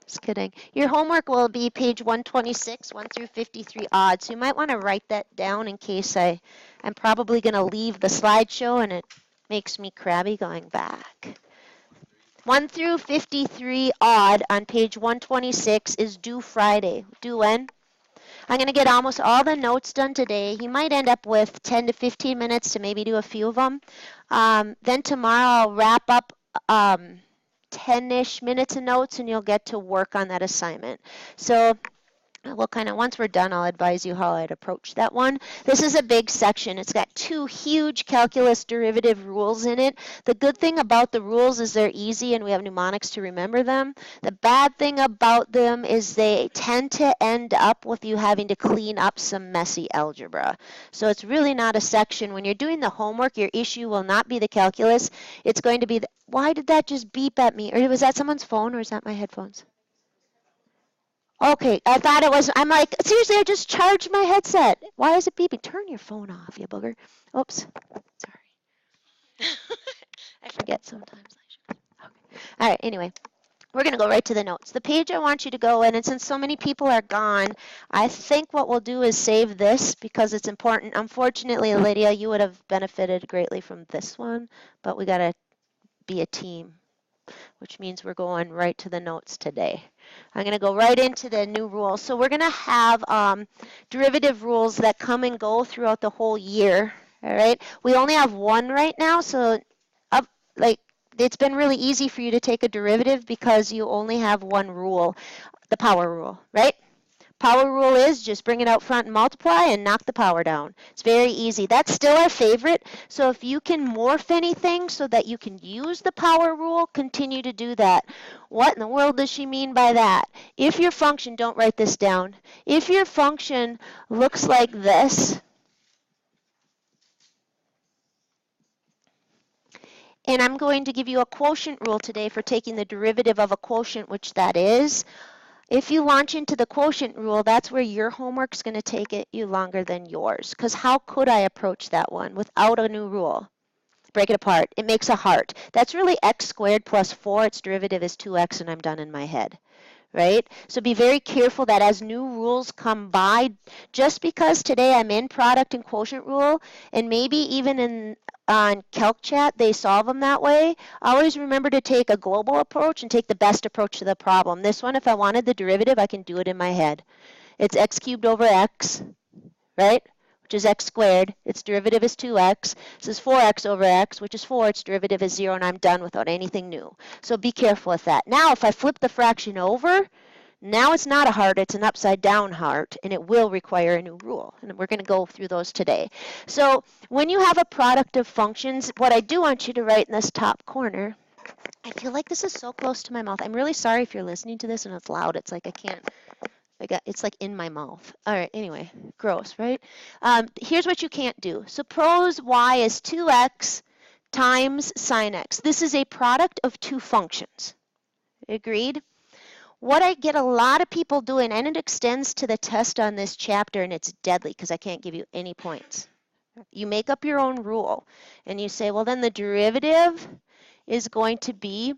Just kidding. Your homework will be page 126, 1 through 53 odd. So you might want to write that down in case I'm probably going to leave the slideshow and it makes me crabby going back. 1 through 53 odd on page 126 is due Friday. Due when? I'm going to get almost all the notes done today. You might end up with 10 to 15 minutes to maybe do a few of them. Then tomorrow I'll wrap up 10-ish minutes of notes and you'll get to work on that assignment. So we'll once we're done, I'll advise you how I'd approach that one. This is a big section. It's got 2 huge calculus derivative rules in it. The good thing about the rules is they're easy and we have mnemonics to remember them. The bad thing about them is they tend to end up with you having to clean up some messy algebra. So it's really not a section. When you're doing the homework, your issue will not be the calculus. It's going to be, why did that just beep at me? Or was that someone's phone or is that my headphones? Okay, I thought it was, I'm like, seriously, I just charged my headset. Why is it beeping? Turn your phone off, you booger. Oops, sorry. I forget sometimes. Okay. All right, anyway, we're going to go right to the notes. The page I want you to go in, and since so many people are gone, I think what we'll do is save this because it's important. Unfortunately, Lydia, you would have benefited greatly from this one, but we got to be a team, which means we're going right to the notes today. I'm going to go right into the new rules. So we're going to have derivative rules that come and go throughout the whole year. All right. We only have one right now, so it's been really easy for you to take a derivative because you only have one rule, the power rule, right? Power rule is just bring it out front and multiply and knock the power down. It's very easy. That's still our favorite. So if you can morph anything so that you can use the power rule, continue to do that. What in the world does she mean by that? If your function, don't write this down, if your function looks like this, and I'm going to give you a quotient rule today for taking the derivative of a quotient, which that is. If you launch into the quotient rule, that's where your homework's going to take you longer than yours. Because how could I approach that one without a new rule? Break it apart. It makes a heart. That's really x squared plus 4. Its derivative is 2x, and I'm done in my head. Right? So be very careful that as new rules come by, just because today I'm in product and quotient rule, and maybe even on CalcChat they solve them that way, always remember to take a global approach and take the best approach to the problem. This one, if I wanted the derivative, I can do it in my head. It's x cubed over x, right? Which is x squared. Its derivative is 2x. This is 4x over x, which is 4. Its derivative is 0, and I'm done without anything new. So be careful with that. Now, if I flip the fraction over, now it's not a heart, it's an upside down heart, and it will require a new rule. And we're going to go through those today. So when you have a product of functions, what I do want you to write in this top corner, I feel like this is so close to my mouth. I'm really sorry if you're listening to this and it's loud. It's like I can't. It's like in my mouth. All right, anyway, gross, right? Here's what you can't do. Suppose y is 2x times sine x. This is a product of 2 functions. Agreed? What I get a lot of people doing, and it extends to the test on this chapter, and it's deadly because I can't give you any points. You make up your own rule, and you say, well, then the derivative is going to be,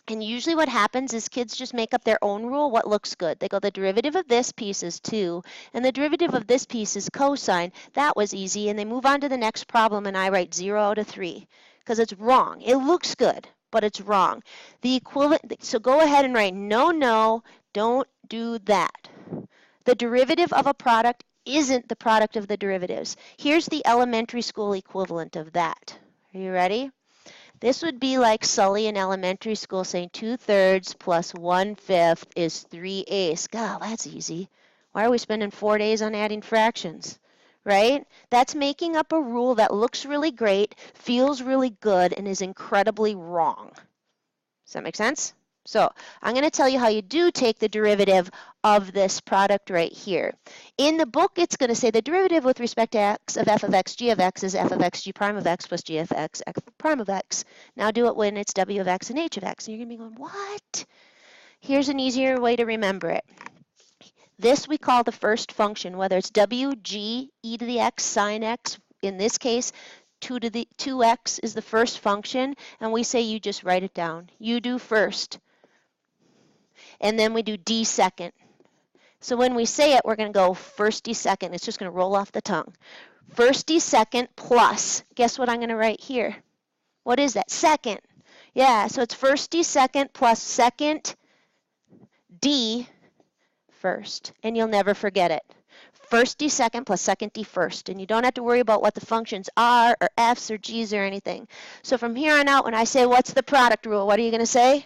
and usually what happens is kids just make up their own rule, what looks good. They go, the derivative of this piece is 2, and the derivative of this piece is cosine. That was easy, and they move on to the next problem, and I write 0 out of 3, because it's wrong. It looks good, but it's wrong. The equivalent, so go ahead and write, no, don't do that. The derivative of a product isn't the product of the derivatives. Here's the elementary school equivalent of that. Are you ready? This would be like Sully in elementary school saying 2/3 plus 1/5 is 3/8. God, that's easy. Why are we spending 4 days on adding fractions? Right? That's making up a rule that looks really great, feels really good, and is incredibly wrong. Does that make sense? So I'm going to tell you how you do take the derivative of this product right here. In the book, it's going to say the derivative with respect to x of f of x g of x is f of x g prime of x plus g of x x prime of x. Now do it when it's w of x and h of x. And you're going to be going, what? Here's an easier way to remember it. This we call the first function, whether it's w, g, e to the x, sine x. In this case, 2x is the first function, and we say you just write it down. You do first. and then we do d second. So when we say it, we're going to go first d second. It's just going to roll off the tongue. First d second plus, guess what I'm going to write here? What is that? Second. Yeah, so it's first d second plus second d first, and you'll never forget it. First d second plus second d first, and you don't have to worry about what the functions are or f's or g's or anything. So from here on out, when I say what's the product rule, what are you going to say?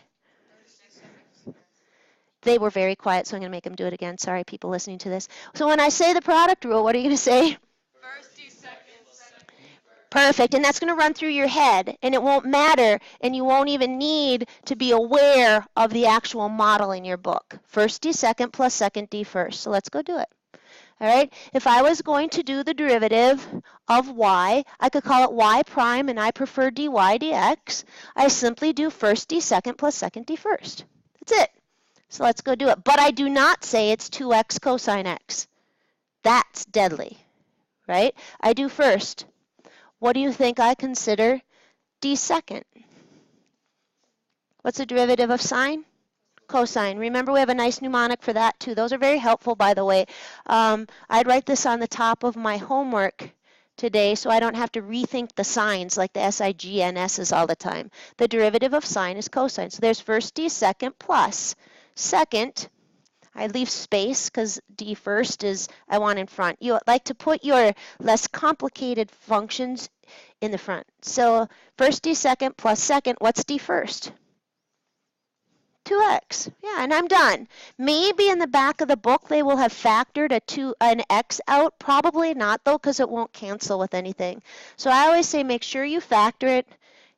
They were very quiet, so I'm going to make them do it again. Sorry, people listening to this. So when I say the product rule, what are you going to say? First d second, second d first. Perfect, and that's going to run through your head, and it won't matter, and you won't even need to be aware of the actual model in your book. First d second plus second d first. So let's go do it. All right, if I was going to do the derivative of y, I could call it y prime, and I prefer dy dx. I simply do first d second plus second d first. That's it. So let's go do it. But I do not say it's 2x cosine x. That's deadly, right? I do first. What do you think I consider d second? What's the derivative of sine? Cosine. Remember, we have a nice mnemonic for that too. Those are very helpful, by the way. I'd write this on the top of my homework today so I don't have to rethink the signs like the SIG and S's all the time. The derivative of sine is cosine. So there's first d second plus second. I leave space because d first is I want in front. You like to put your less complicated functions in the front. So first d second plus second, what's d first? 2x. Yeah, and I'm done. Maybe in the back of the book they will have factored an x out. Probably not, though, because it won't cancel with anything. So I always say make sure you factor it,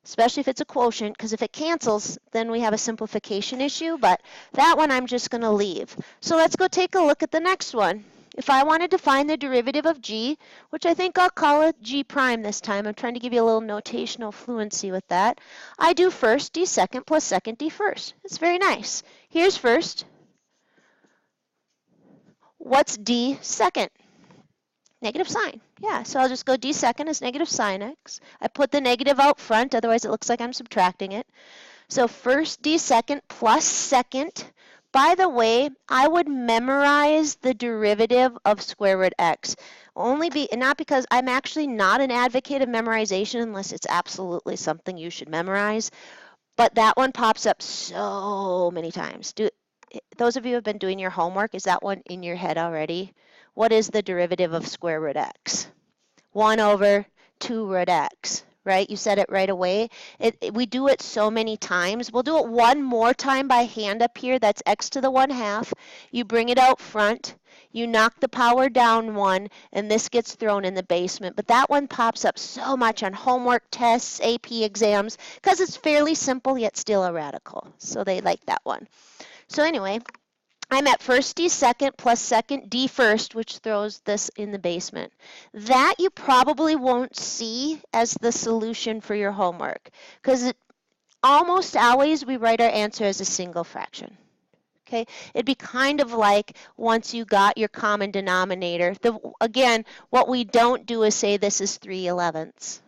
especially if it's a quotient, because if it cancels, then we have a simplification issue. But that one I'm just going to leave. So let's go take a look at the next one. If I wanted to find the derivative of g, which I think I'll call it g prime this time, I'm trying to give you a little notational fluency with that, I do first d second plus second d first. It's very nice. Here's first. What's d second? Negative sine. Yeah, so I'll just go d second is negative sine x. I put the negative out front, otherwise it looks like I'm subtracting it. So first d second plus second. By the way, I would memorize the derivative of square root x. Not because I'm actually not an advocate of memorization unless it's absolutely something you should memorize, but that one pops up so many times. Those of you who have been doing your homework, is that one in your head already? What is the derivative of square root x? 1 over 2 root x. Right? You said it right away. We do it so many times. We'll do it one more time by hand up here. That's x to the 1/2. You bring it out front. You knock the power down 1, and this gets thrown in the basement. But that one pops up so much on homework tests, AP exams, because it's fairly simple yet still a radical. So they like that one. So anyway, I'm at first d second plus second d first, which throws this in the basement. That you probably won't see as the solution for your homework, because almost always we write our answer as a single fraction. Okay, it'd be kind of like once you got your common denominator. Again, what we don't do is say this is 3/11.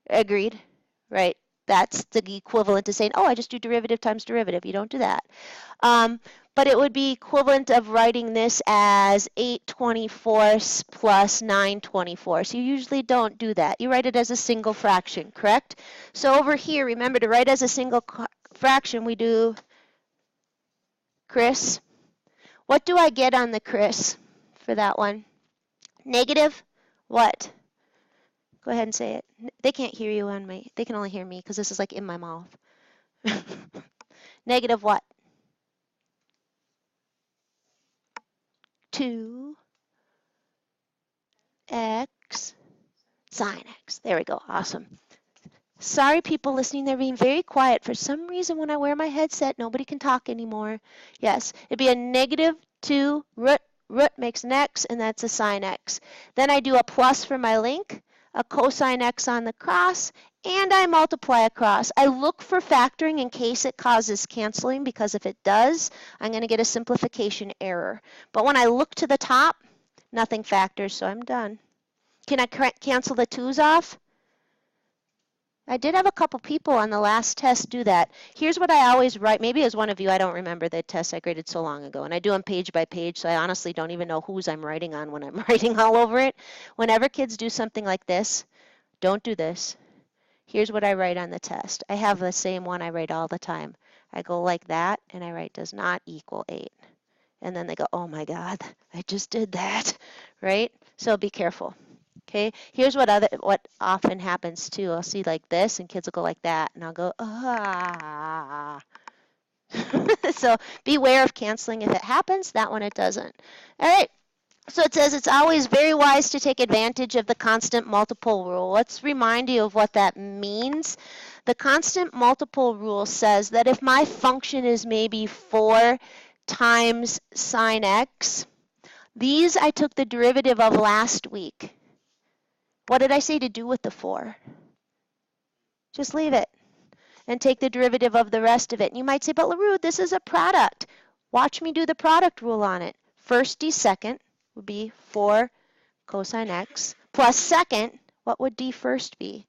Agreed? Right? That's the equivalent to saying, oh, I just do derivative times derivative. You don't do that. But it would be equivalent of writing this as 8/24 plus 9/24. So you usually don't do that. You write it as a single fraction, correct? So over here, remember to write as a single fraction, we do, Chris, what do I get on the Chris for that one? Negative what? Go ahead and say it. They can't hear you on my, they can only hear me because this is like in my mouth. Negative what? 2x sine x. There we go. Awesome. Sorry, people listening, they're being very quiet. For some reason, when I wear my headset, nobody can talk anymore. Yes, it'd be a negative 2 root. Root makes an x, and that's a sine x. Then I do a plus for my link, a cosine x on the cross, and I multiply across. I look for factoring in case it causes canceling, because if it does, I'm going to get a simplification error. But when I look to the top, nothing factors, so I'm done. Can I cancel the 2's off? I did have a couple people on the last test do that. Here's what I always write. Maybe it was one of you. I don't remember the test I graded so long ago. And I do them page by page, so I honestly don't even know whose I'm writing on when I'm writing all over it. Whenever kids do something like this, don't do this. Here's what I write on the test. I have the same one I write all the time. I go like that, and I write does not equal 8. And then they go, oh my God, I just did that, right? So be careful. Okay, here's what often happens too. I'll see like this, and kids will go like that, and I'll go, ah. So beware of canceling if it happens. That one it doesn't. All right. So it says it's always very wise to take advantage of the constant multiple rule. Let's remind you of what that means. The constant multiple rule says that if my function is maybe 4 times sine x, these I took the derivative of last week. What did I say to do with the 4? Just leave it and take the derivative of the rest of it. And you might say, but LaRue, this is a product. Watch me do the product rule on it. First d second would be 4 cosine x plus second, what would d first be?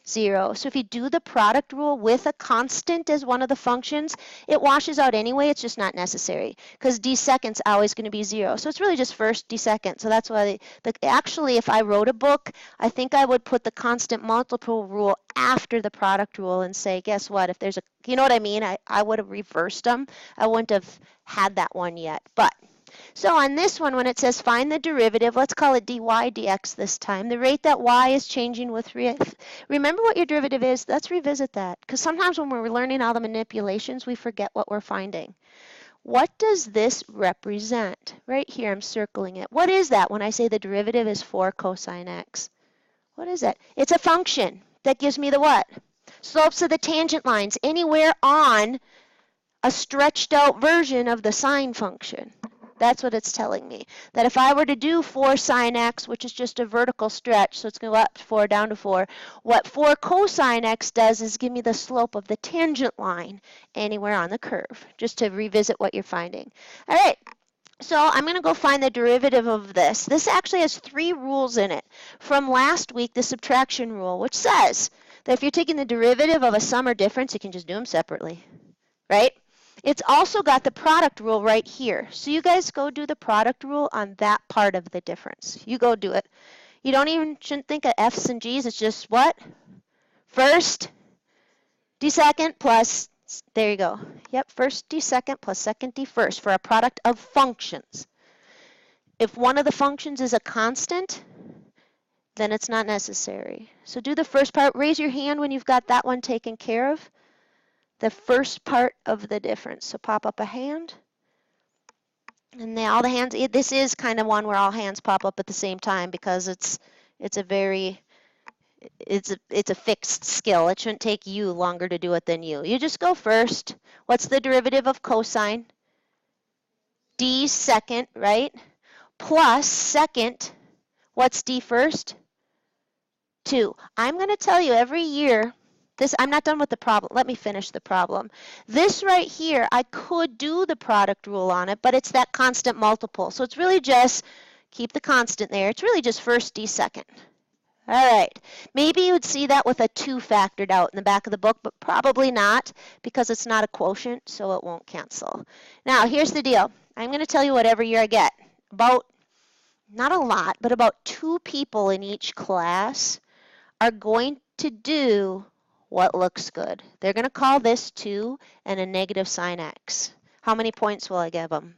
0. So if you do the product rule with a constant as one of the functions, it washes out anyway. It's just not necessary because d second's always going to be 0. So it's really just first d second. So that's why actually if I wrote a book, I think I would put the constant multiple rule after the product rule and say, guess what? If there's a, you know what I mean? I would have reversed them. I wouldn't have had that one yet. But so on this one, when it says find the derivative, let's call it dy dx this time. The rate that y is changing with, remember what your derivative is? Let's revisit that. Because sometimes when we're learning all the manipulations, we forget what we're finding. What does this represent? Right here, I'm circling it. What is that when I say the derivative is 4 cosine x? What is that? It's a function that gives me the what? Slopes of the tangent lines anywhere on a stretched out version of the sine function. That's what it's telling me. That if I were to do 4 sine x, which is just a vertical stretch, so it's going to go up to 4, down to 4, what 4 cosine x does is give me the slope of the tangent line anywhere on the curve, just to revisit what you're finding. All right, so I'm going to go find the derivative of this. This actually has 3 rules in it. From last week, the subtraction rule, which says that if you're taking the derivative of a sum or difference, you can just do them separately, right? It's also got the product rule right here. So you guys go do the product rule on that part of the difference. You go do it. You shouldn't think of F's and G's. It's just what? First d second plus, there you go. Yep, first d second plus second d first for a product of functions. If one of the functions is a constant, then it's not necessary. So do the first part. Raise your hand when you've got that one taken care of. The first part of the difference. So pop up a hand. And all the hands, this is kind of one where all hands pop up at the same time because it's a fixed skill. It shouldn't take you longer to do it than you. You just go first. What's the derivative of cosine? D second, right? Plus second, what's D first? 2. I'm going to tell you every year, I'm not done with the problem. Let me finish the problem. This right here, I could do the product rule on it, but it's that constant multiple. So it's really just, keep the constant there. It's really just first d second. All right. Maybe you would see that with a 2 factored out in the back of the book, but probably not because it's not a quotient, so it won't cancel. Now, here's the deal. I'm going to tell you what every year I get. About, not a lot, but about 2 people in each class are going to do what looks good. They're going to call this 2 and a negative sine x. How many points will I give them?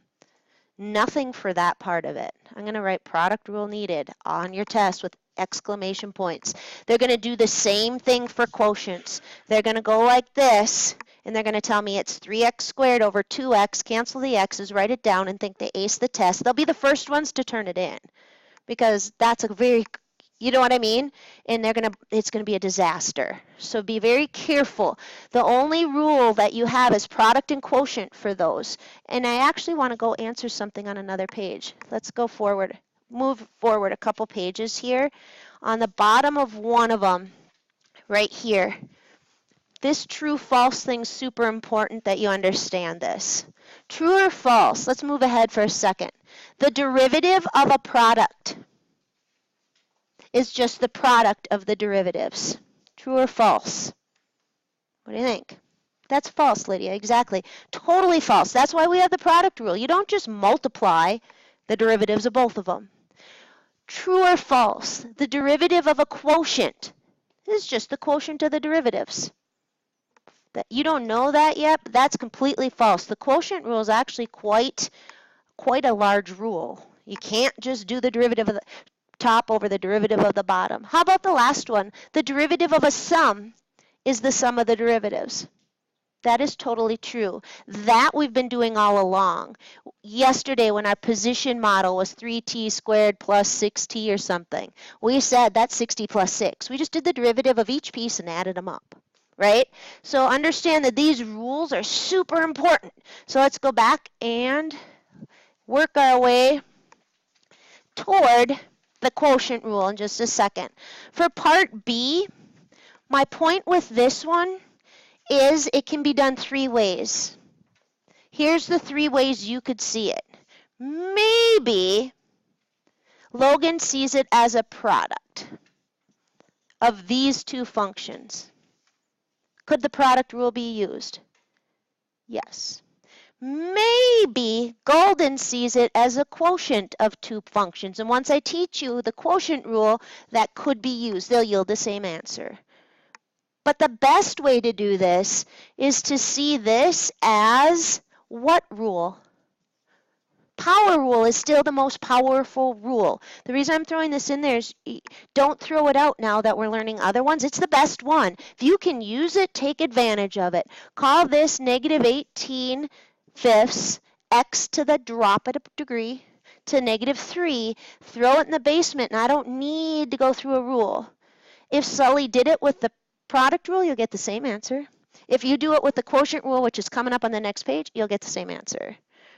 Nothing for that part of it. I'm going to write product rule needed on your test with exclamation points. They're going to do the same thing for quotients. They're going to go like this, and they're going to tell me it's 3x squared over 2x, cancel the x's, write it down, and think they aced the test. They'll be the first ones to turn it in because that's a very, you know what I mean? And it's going to be a disaster. So be very careful. The only rule that you have is product and quotient for those. And I actually want to go answer something on another page. Let's go forward. Move forward a couple pages here. On the bottom of one of them, right here, this true-false thing's super important that you understand this. True or false? Let's move ahead for a second. The derivative of a product is just the product of the derivatives. True or false? What do you think? That's false, Lydia, exactly. Totally false. That's why we have the product rule. You don't just multiply the derivatives of both of them. True or false? The derivative of a quotient is just the quotient of the derivatives. You don't know that yet, but that's completely false. The quotient rule is actually quite a large rule. You can't just do the derivative of the top over the derivative of the bottom. How about the last one? The derivative of a sum is the sum of the derivatives. That is totally true. That we've been doing all along. Yesterday when our position model was 3t squared plus 6t or something, we said that's 60 plus 6. We just did the derivative of each piece and added them up, right? So understand that these rules are super important. So let's go back and work our way toward the quotient rule in just a second. For part B, my point with this one is it can be done 3 ways. Here's the 3 ways you could see it. Maybe Logan sees it as a product of these 2 functions. Could the product rule be used? Yes. Maybe Golden sees it as a quotient of 2 functions. And once I teach you the quotient rule, that could be used. They'll yield the same answer. But the best way to do this is to see this as what rule? Power rule is still the most powerful rule. The reason I'm throwing this in there is don't throw it out now that we're learning other ones. It's the best one. If you can use it, take advantage of it. Call this negative 18 fifths x to the drop at a degree to negative 3. Throw it in the basement, and I don't need to go through a rule. If Sully did it with the product rule, you'll get the same answer. If you do it with the quotient rule, which is coming up on the next page, you'll get the same answer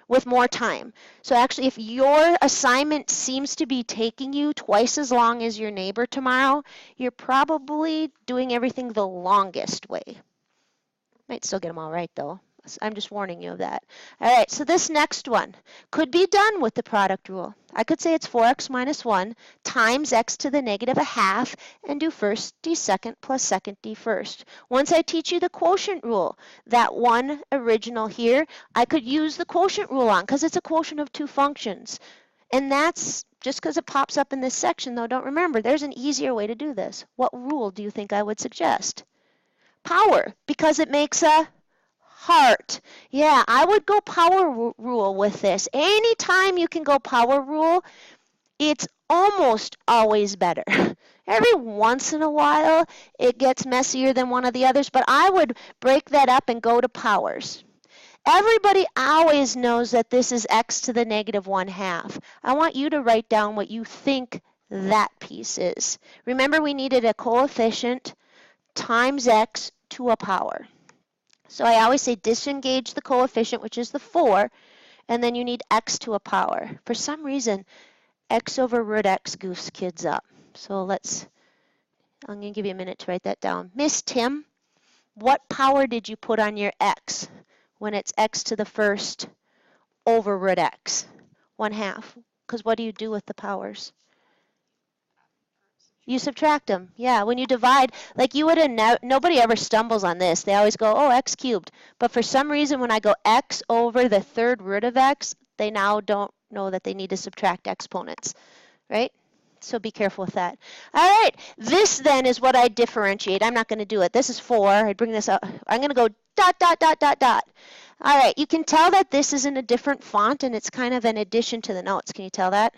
with more time. So actually, if your assignment seems to be taking you twice as long as your neighbor tomorrow, you're probably doing everything the longest way. Might still get them all right, though. I'm just warning you of that. All right, so this next one could be done with the product rule. I could say it's 4x minus 1 times x to the negative 1/2 and do first d second plus second d first. Once I teach you the quotient rule, that one original here, I could use the quotient rule on because it's a quotient of 2 functions. And that's just because it pops up in this section, though, don't remember, there's an easier way to do this. What rule do you think I would suggest? Power, because it makes a heart. Yeah, I would go power rule with this. Anytime you can go power rule, it's almost always better. Every once in a while, it gets messier than one of the others, but I would break that up and go to powers. Everybody always knows that this is x to the negative 1/2. I want you to write down what you think that piece is. Remember, we needed a coefficient times x to a power. So I always say disengage the coefficient, which is the 4, and then you need x to a power. For some reason, x over root x goofs kids up. So I'm going to give you a minute to write that down. Miss Tim, what power did you put on your x when it's x to the first over root x? 1/2. Because what do you do with the powers? You subtract them. Yeah, when you divide, like you would have, nobody ever stumbles on this. They always go, oh, x cubed. But for some reason, when I go x over the third root of x, they now don't know that they need to subtract exponents, right? So be careful with that. All right, this then is what I differentiate. I'm not going to do it. This is 4. I'd bring this up. I'm going to go dot, dot, dot, dot, dot. All right, you can tell that this is in a different font, and it's kind of an addition to the notes. Can you tell that?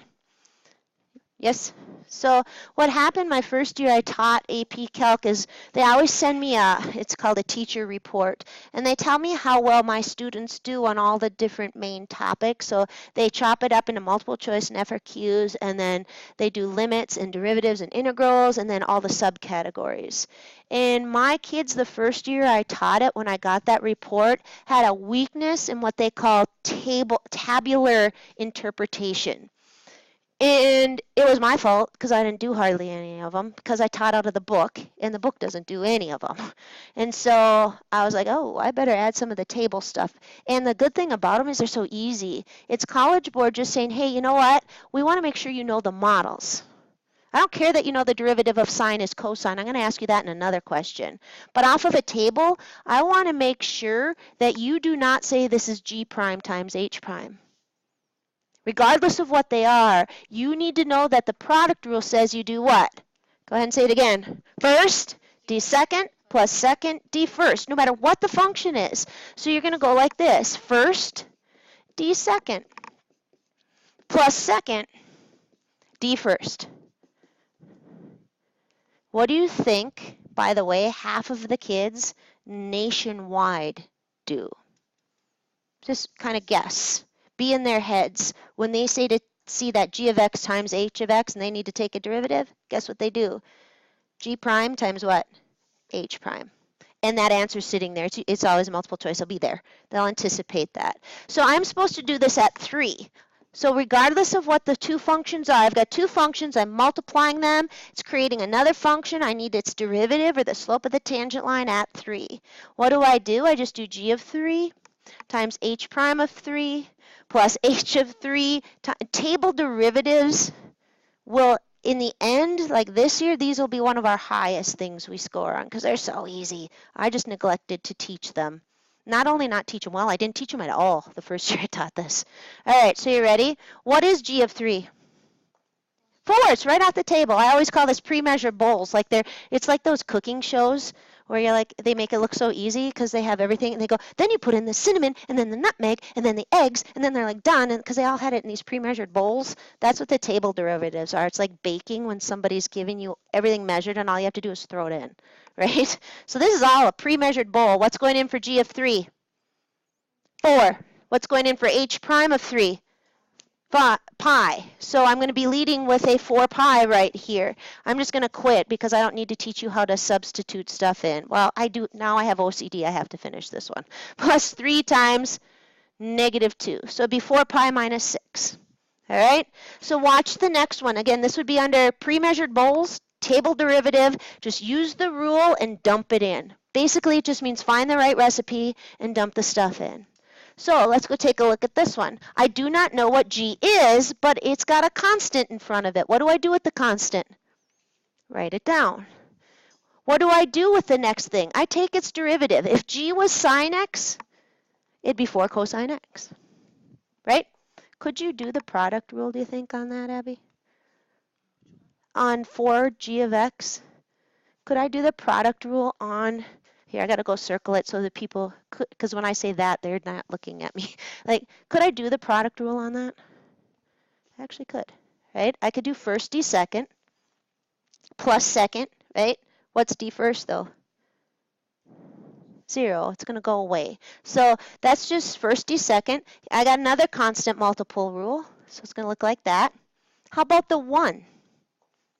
Yes? So what happened my first year I taught AP Calc is they always send me it's called a teacher report, and they tell me how well my students do on all the different main topics. So they chop it up into multiple choice and FRQs, and then they do limits and derivatives and integrals, and then all the subcategories. And my kids, the first year I taught it, when I got that report, had a weakness in what they call tabular interpretation. And it was my fault because I didn't do hardly any of them because I taught out of the book, and the book doesn't do any of them. And so I was like, oh, I better add some of the table stuff. And the good thing about them is they're so easy. It's College Board just saying, hey, you know what? We want to make sure you know the models. I don't care that you know the derivative of sine is cosine. I'm going to ask you that in another question. But off of a table, I want to make sure that you do not say this is g prime times h prime. Regardless of what they are, you need to know that the product rule says you do what? Go ahead and say it again. First, d second, plus second, d first, no matter what the function is. So you're going to go like this. First, d second, plus second, d first. What do you think, by the way, half of the kids nationwide do? Just kind of guess. Be in their heads. When they say to see that g of x times h of x and they need to take a derivative, guess what they do? G prime times what? H prime. And that answer's sitting there. It's always a multiple choice. It'll be there. They'll anticipate that. So I'm supposed to do this at 3. So regardless of what the two functions are, I've got two functions, I'm multiplying them, it's creating another function, I need its derivative or the slope of the tangent line at 3. What do? I just do g of 3 times h prime of 3 plus h of 3. Table derivatives will, in the end, like this year, these will be one of our highest things we score on because they're so easy. I just neglected to teach them. Not only not teach them well, I didn't teach them at all the first year I taught this. All right, so you ready? What is g of 3? 4. It's right off the table. I always call this pre-measured bowls. It's like those cooking shows where you're like, they make it look so easy because they have everything, and they go, then you put in the cinnamon, and then the nutmeg, and then the eggs, and then they're like done, and because they all had it in these pre-measured bowls. That's what the table derivatives are. It's like baking when somebody's giving you everything measured, and all you have to do is throw it in, right? So this is all a pre-measured bowl. What's going in for g of 3? 4. What's going in for h prime of 3? Pi. So I'm going to be leading with a 4 pi right here. I'm just going to quit because I don't need to teach you how to substitute stuff in. Well, I do. Now I have OCD. I have to finish this one. Plus 3 times negative 2. So it'd be 4 pi minus 6. All right? So watch the next one. Again, this would be under pre-measured bowls, table derivative. Just use the rule and dump it in. Basically, it just means find the right recipe and dump the stuff in. So let's go take a look at this one. I do not know what g is, but it's got a constant in front of it. What do I do with the constant? Write it down. What do I do with the next thing? I take its derivative. If g was sine x, it'd be 4 cosine x, right? Could you do the product rule, do you think, on that, Abby? On 4g of x? Could I do the product rule on... Here, I got to go circle it so that people could, because when I say that, they're not looking at me. Like, could I do the product rule on that? I actually could, right? I could do first d second plus second, right? What's d first, though? 0. It's going to go away. So that's just first d second. I got another constant multiple rule, so it's going to look like that. How about the 1?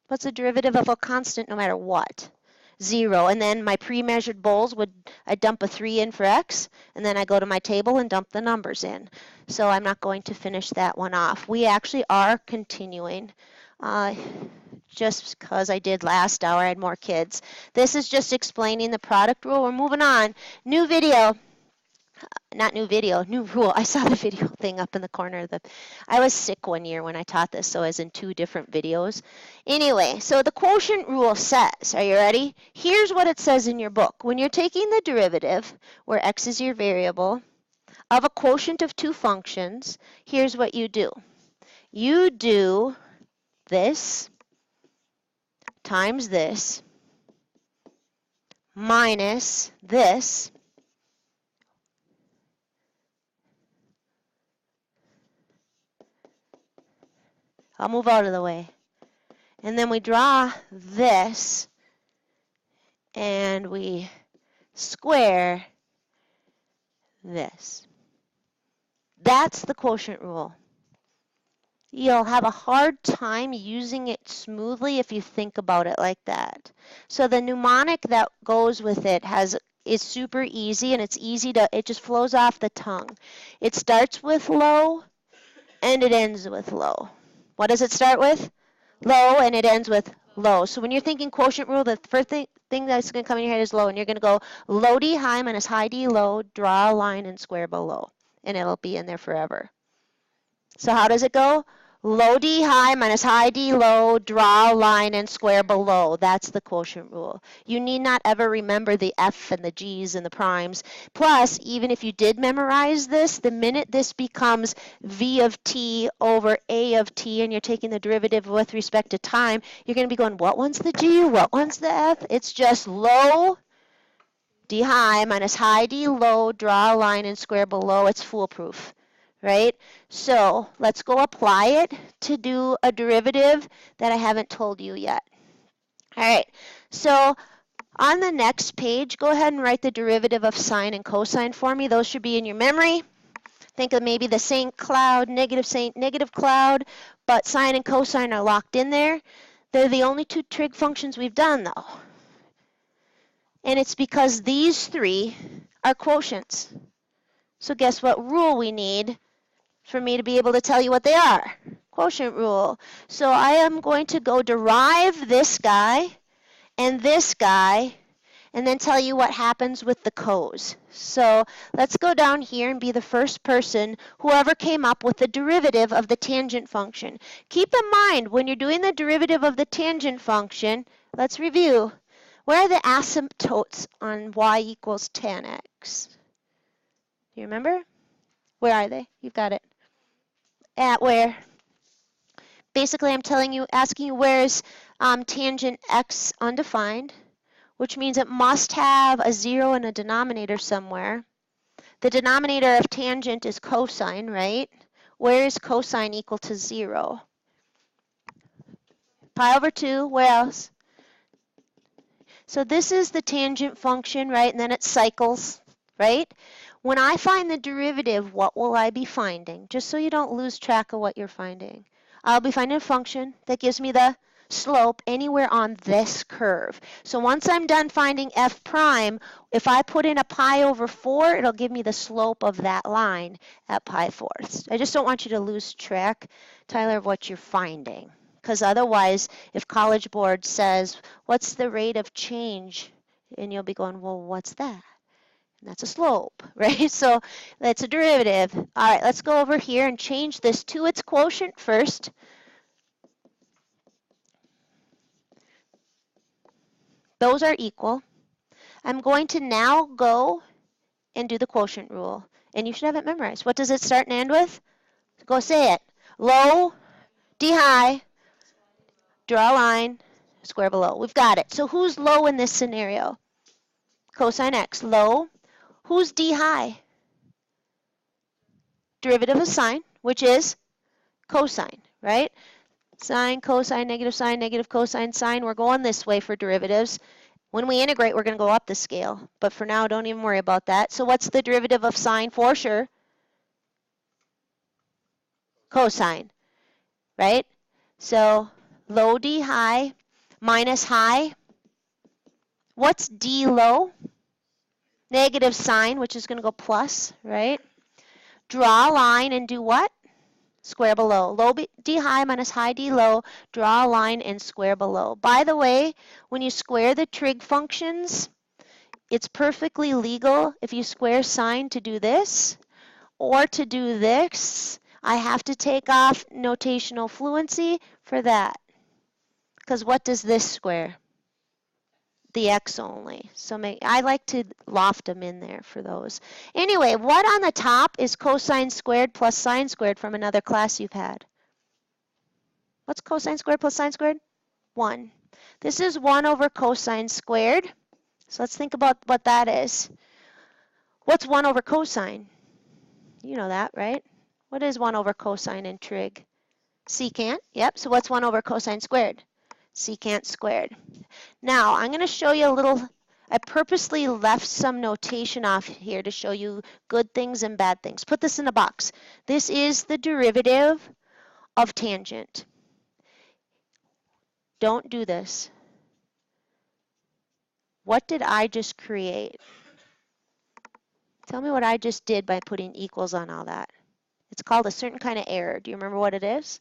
What's the derivative of a constant no matter what? 0, and then my pre-measured bowls I dump a 3 in for x, and then I go to my table and dump the numbers in. So I'm not going to finish that one off. We actually are continuing, just because I did last hour, I had more kids. This is just explaining the product rule. We're moving on. New video. Not new video, new rule. I saw the video thing up in the corner. I was sick one year when I taught this, so I was in 2 different videos. Anyway, so the quotient rule says, are you ready? Here's what it says in your book. When you're taking the derivative, where x is your variable, of a quotient of 2 functions, here's what you do. You do this times this minus this I'll move out of the way. And then we draw this, and we square this. That's the quotient rule. You'll have a hard time using it smoothly if you think about it like that. So the mnemonic that goes with it is super easy, and it's easy to, it just flows off the tongue. It starts with low, and it ends with low. What does it start with? Low, and it ends with low. So when you're thinking quotient rule, the first thing that's going to come in your head is low, and you're going to go low D high minus high D low, draw a line and square below, and it'll be in there forever. So how does it go? Low D high minus high D low, draw a line and square below. That's the quotient rule. You need not ever remember the F and the G's and the primes. Plus, even if you did memorize this, the minute this becomes V of t over A of t and you're taking the derivative with respect to time, you're going to be going, what one's the G? What one's the F? It's just low D high minus high D low, draw a line and square below. It's foolproof. Right? So let's go apply it to do a derivative that I haven't told you yet. All right, so on the next page, go ahead and write the derivative of sine and cosine for me. Those should be in your memory. Think of maybe the St. Cloud, negative cloud, but sine and cosine are locked in there. They're the only two trig functions we've done, though. And it's because these three are quotients. So guess what rule we need for me to be able to tell you what they are? Quotient rule. So I am going to go derive this guy and this guy and then tell you what happens with the cos. So let's go down here and be the first person, whoever came up with the derivative of the tangent function. Keep in mind, when you're doing the derivative of the tangent function, let's review. Where are the asymptotes on y equals tan x? Do you remember? Where are they? You've got it. At where? Basically, I'm asking you where is tangent x undefined, which means it must have a 0 in a denominator somewhere. The denominator of tangent is cosine, right? Where is cosine equal to 0? Pi over 2, where else? So this is the tangent function, right? And then it cycles, right? When I find the derivative, what will I be finding? Just so you don't lose track of what you're finding. I'll be finding a function that gives me the slope anywhere on this curve. So once I'm done finding f prime, if I put in a pi over 4, it'll give me the slope of that line at pi fourths. I just don't want you to lose track, Tyler, of what you're finding. Because otherwise, if College Board says, what's the rate of change? And you'll be going, well, what's that? And that's a slope, right? So that's a derivative. All right, let's go over here and change this to its quotient first. Those are equal. I'm going to now go and do the quotient rule. And you should have it memorized. What does it start and end with? Go say it. Low, D high, draw a line, square below. We've got it. So who's low in this scenario? Cosine x, low. Who's D high? Derivative of sine, which is cosine, right? Sine, cosine, negative cosine, sine. We're going this way for derivatives. When we integrate, we're going to go up the scale. But for now, don't even worry about that. So what's the derivative of sine for sure? Cosine, right? So low D high minus high. What's D low? Negative sine, which is going to go plus, right? Draw a line and do what? Square below. Low D high minus high D low. Draw a line and square below. By the way, when you square the trig functions, it's perfectly legal if you square sine to do this or to do this. I have to take off notational fluency for that. Because what does this square? The x only. So I like to loft them in there for those. Anyway, what on the top is cosine squared plus sine squared from another class you've had? What's cosine squared plus sine squared? 1. This is 1 over cosine squared. So let's think about what that is. What's 1 over cosine? You know that, right? What is 1 over cosine in trig? Secant. Yep. So what's 1 over cosine squared? Secant squared. Now, I'm going to show you a little, I purposely left some notation off here to show you good things and bad things. Put this in a box. This is the derivative of tangent. Don't do this. What did I just create? Tell me what I just did by putting equals on all that. It's called a certain kind of error. Do you remember what it is?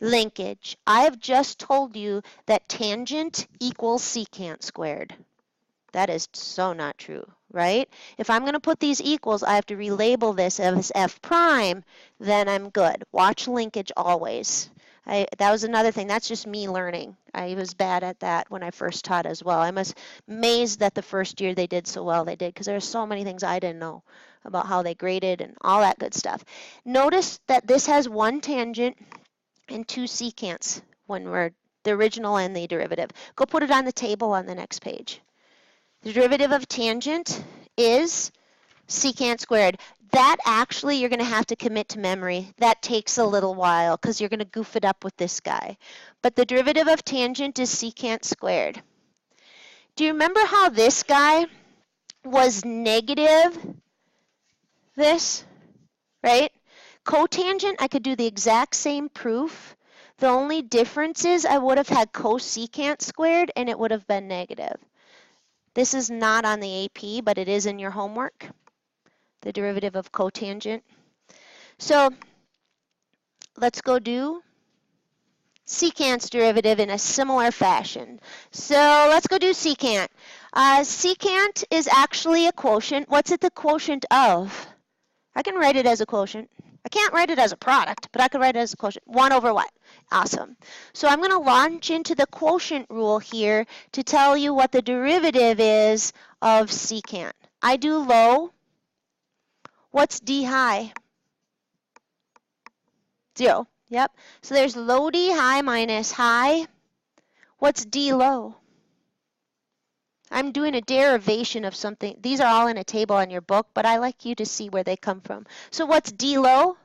Linkage. I have just told you that tangent equals secant squared. That is so not true, right? If I'm going to put these equals, I have to relabel this as f prime, then I'm good. Watch linkage always. That was another thing. That's just me learning. I was bad at that when I first taught as well. I'm amazed that the first year they did so well they did, because there are so many things I didn't know about how they graded and all that good stuff. Notice that this has one tangent and two secants when we're the original and the derivative. Go put it on the table on the next page. The derivative of tangent is secant squared. That actually you're going to have to commit to memory. That takes a little while because you're going to goof it up with this guy. But the derivative of tangent is secant squared. Do you remember how this guy was negative this, right? Cotangent, I could do the exact same proof. The only difference is I would have had cosecant squared and it would have been negative. This is not on the AP, but it is in your homework, the derivative of cotangent. So let's go do secant's derivative in a similar fashion. So let's go do secant. Secant is actually a quotient. What's it the quotient of? I can write it as a quotient. I can't write it as a product, but I could write it as a quotient. 1 over what? Awesome. So I'm going to launch into the quotient rule here to tell you what the derivative is of secant. I do low. What's d high? 0. Yep. So there's low d high minus high. What's d low? I'm doing a derivation of something. These are all in a table on your book, but I like you to see where they come from. So what's d low?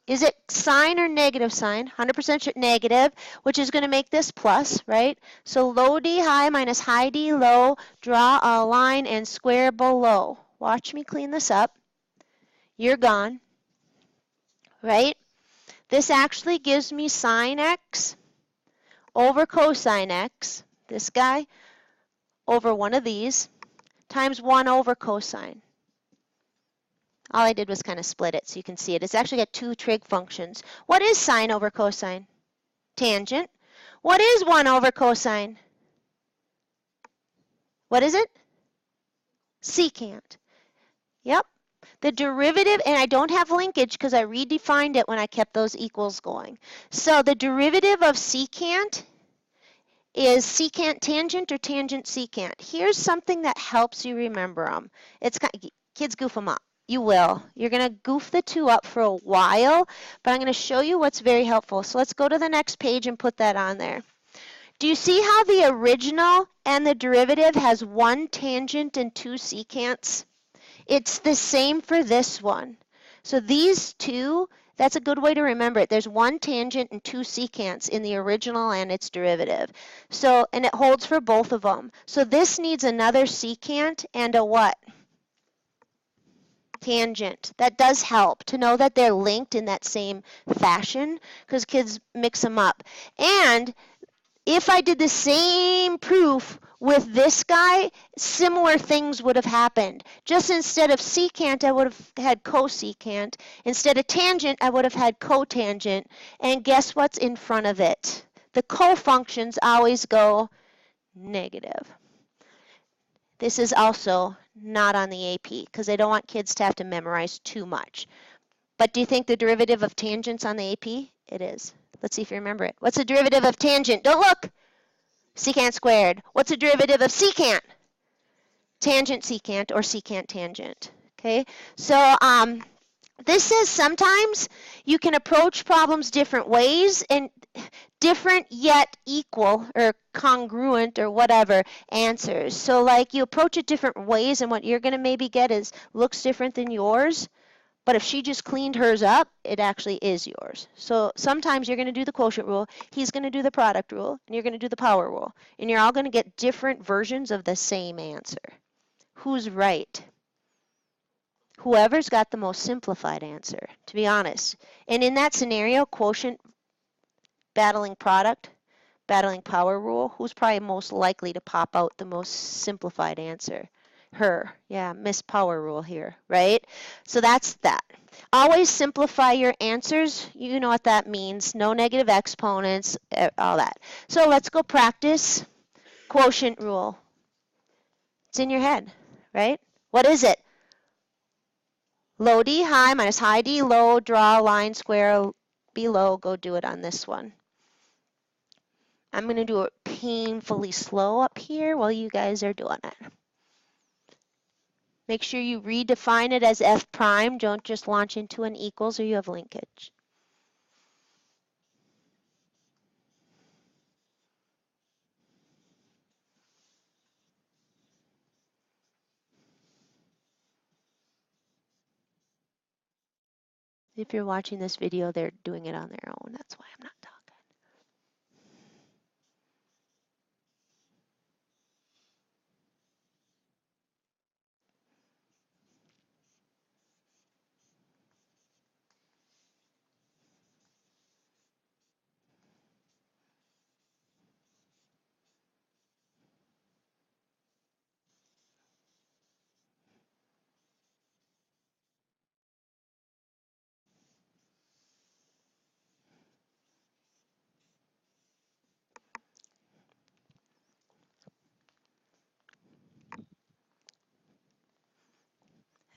Is it sign or negative sign? 100% negative, which is going to make this plus, right? So low d high minus high d low, draw a line and square below. Watch me clean this up. You're gone, right? This actually gives me sine x over cosine x, this guy, over one of these, times 1 over cosine. All I did was kind of split it so you can see it. It's actually got two trig functions. What is sine over cosine? Tangent. What is 1 over cosine? What is it? Secant. Yep. The derivative, and I don't have linkage because I redefined it when I kept those equals going. So the derivative of secant is secant tangent or tangent secant. Here's something that helps you remember them. It's kids goof them up. You will. You're going to goof the two up for a while, but I'm going to show you what's very helpful. So let's go to the next page and put that on there. Do you see how the original and the derivative has one tangent and two secants? It's the same for this one. So these two, that's a good way to remember it. There's one tangent and two secants in the original and its derivative. So, and it holds for both of them. So this needs another secant and a what? Tangent. That does help to know that they're linked in that same fashion because kids mix them up. And if I did the same proof with this guy, similar things would have happened. Just instead of secant, I would have had cosecant. Instead of tangent, I would have had cotangent. And guess what's in front of it? The cofunctions always go negative. This is also not on the AP because I don't want kids to have to memorize too much. But do you think the derivative of tangent's on the AP? It is. Let's see if you remember it. What's the derivative of tangent? Don't look. Secant squared. What's the derivative of secant? Tangent secant or secant tangent. Okay, so this says sometimes you can approach problems different ways and different yet equal or congruent or whatever answers. So like you approach it different ways and what you're going to maybe get is looks different than yours. But if she just cleaned hers up, it actually is yours. So sometimes you're going to do the quotient rule, he's going to do the product rule, and you're going to do the power rule. And you're all going to get different versions of the same answer. Who's right? Whoever's got the most simplified answer, to be honest. And in that scenario, quotient, battling product, battling power rule, who's probably most likely to pop out the most simplified answer? Her. Yeah, Miss Power Rule here, right? So that's that. Always simplify your answers. You know what that means. No negative exponents, all that. So let's go practice quotient rule. It's in your head, right? What is it? Low D high minus high D low, draw a line square below. Go do it on this one. I'm going to do it painfully slow up here while you guys are doing it. Make sure you redefine it as F prime. Don't just launch into an equals or you have linkage. If you're watching this video, they're doing it on their own. That's why I'm not talking.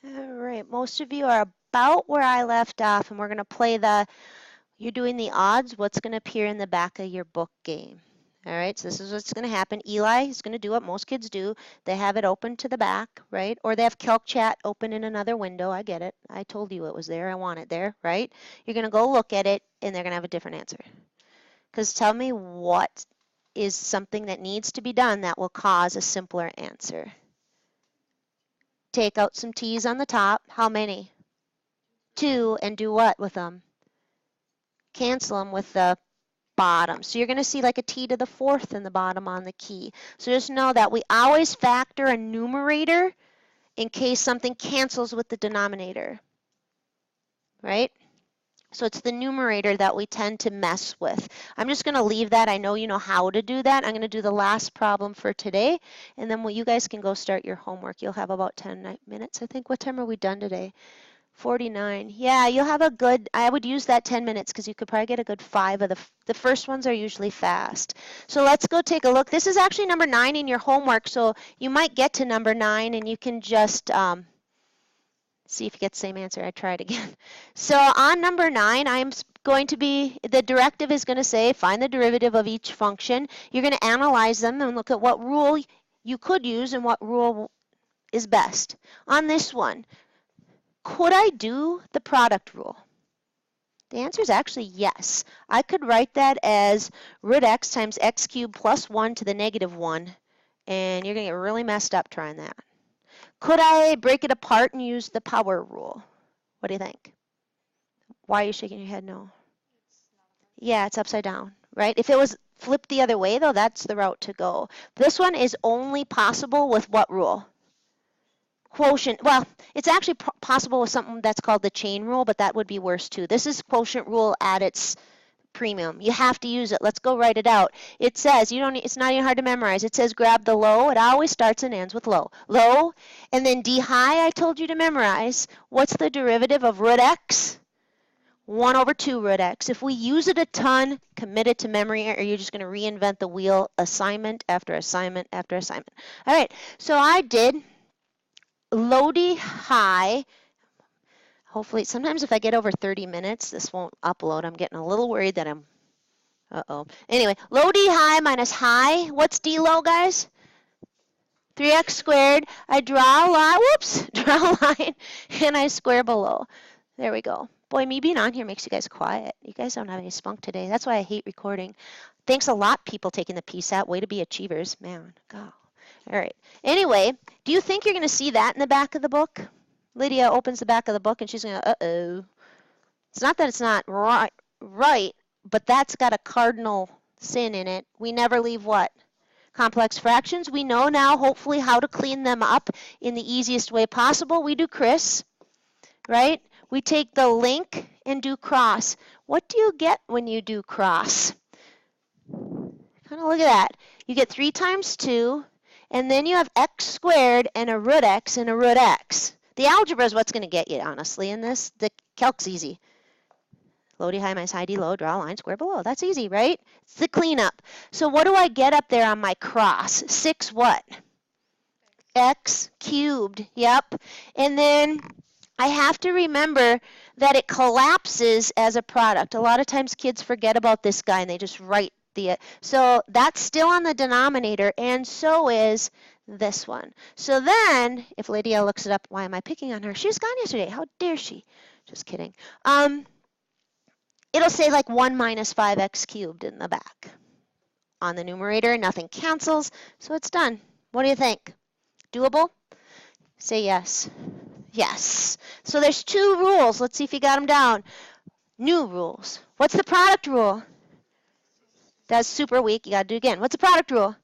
All right, most of you are about where I left off, and we're going to play you're doing the odds, what's going to appear in the back of your book game. All right, so this is what's going to happen. Eli is going to do what most kids do. They have it open to the back, right? Or they have Calc Chat open in another window. I get it. I told you it was there. I want it there, right? You're going to go look at it, and they're going to have a different answer. Because tell me what is something that needs to be done that will cause a simpler answer. Take out some T's on the top. How many? 2, and do what with them? Cancel them with the bottom. So you're going to see like a T to the 4th in the bottom on the key. So just know that we always factor a numerator in case something cancels with the denominator, right? So it's the numerator that we tend to mess with. I'm just going to leave that. I know you know how to do that. I'm going to do the last problem for today, and then you guys can go start your homework. You'll have about 10 minutes, I think. What time are we done today? 49. Yeah, you'll have a good, I would use that 10 minutes because you could probably get a good 5 of the first ones are usually fast. So let's go take a look. This is actually number 9 in your homework, so you might get to number 9 and you can just see if you get the same answer. I tried again. So on number 9, the directive is going to say find the derivative of each function. You're going to analyze them and look at what rule you could use and what rule is best. On this one, could I do the product rule? The answer is actually yes. I could write that as root x times x cubed plus 1 to the negative 1, and you're going to get really messed up trying that. Could I break it apart and use the power rule? What do you think? Why are you shaking your head no? Yeah, it's upside down, right? If it was flipped the other way, though, that's the route to go. This one is only possible with what rule? Quotient, well, it's actually possible with something that's called the chain rule, but that would be worse too. This is quotient rule at its premium. You have to use it. Let's go write it out. It says, it's not even hard to memorize. It says grab the low. It always starts and ends with low. Low, and then D high I told you to memorize. What's the derivative of root x? 1 over 2 root x. If we use it a ton, commit it to memory, or you're just going to reinvent the wheel assignment after assignment after assignment. All right, so I did low D high. Hopefully, sometimes if I get over 30 minutes, this won't upload. I'm getting a little worried that I'm, Anyway, low D high minus high. What's D low, guys? 3x squared. I draw a line, draw a line, and I square below. There we go. Boy, me being on here makes you guys quiet. You guys don't have any spunk today. That's why I hate recording. Thanks a lot, people taking the PSAT. Way to be achievers. Man, God. All right. Anyway, do you think you're going to see that in the back of the book? Lydia opens the back of the book and she's going to, uh-oh. It's not that it's not right, but that's got a cardinal sin in it. We never leave what? Complex fractions. We know now, hopefully, how to clean them up in the easiest way possible. We do Chris, right? We take the link and do cross. What do you get when you do cross? Kind of look at that. You get 3 times 2, and then you have x squared and a root x and a root x. The algebra is what's going to get you, honestly, in this. The calc's easy. Low D high minus high D low, draw a line square below. That's easy, right? It's the cleanup. So what do I get up there on my cross? 6 what? x cubed. Yep. And then I have to remember that it collapses as a product. A lot of times kids forget about this guy and they just write the, so that's still on the denominator, and so is this one. So then, if Lydia looks it up, why am I picking on her? She was gone yesterday. How dare she? Just kidding. It'll say like 1 minus 5x cubed in the back. On the numerator, nothing cancels, so it's done. What do you think? Doable? Say yes. Yes. So there's 2 rules. Let's see if you got them down. New rules. What's the product rule? That's super weak. You got to do it again. What's the product rule?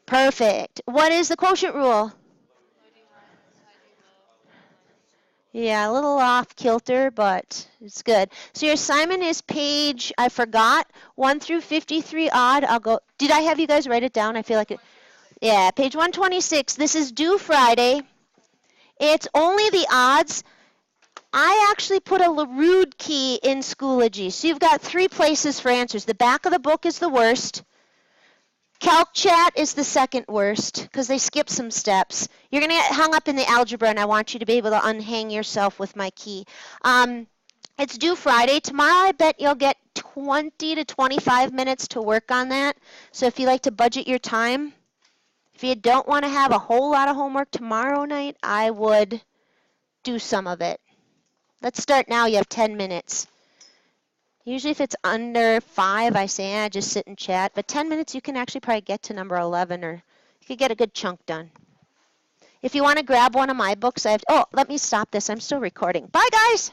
Perfect. What is the quotient rule? Yeah, a little off kilter, but it's good. So your assignment is page, I forgot, 1 through 53 odd. I'll go, did I have you guys write it down? I feel like it. Yeah, page 126. This is due Friday. It's only the odds. I actually put a LaRude key in Schoology. So you've got 3 places for answers. The back of the book is the worst. CalcChat is the second worst because they skip some steps. You're going to get hung up in the algebra, and I want you to be able to unhang yourself with my key. It's due Friday. Tomorrow, I bet you'll get 20 to 25 minutes to work on that. So if you like to budget your time, if you don't want to have a whole lot of homework tomorrow night, I would do some of it. Let's start now. You have 10 minutes. Usually if it's under 5, I say, just sit and chat. But 10 minutes, you can actually probably get to number 11, or you could get a good chunk done. If you want to grab one of my books, let me stop this. I'm still recording. Bye, guys.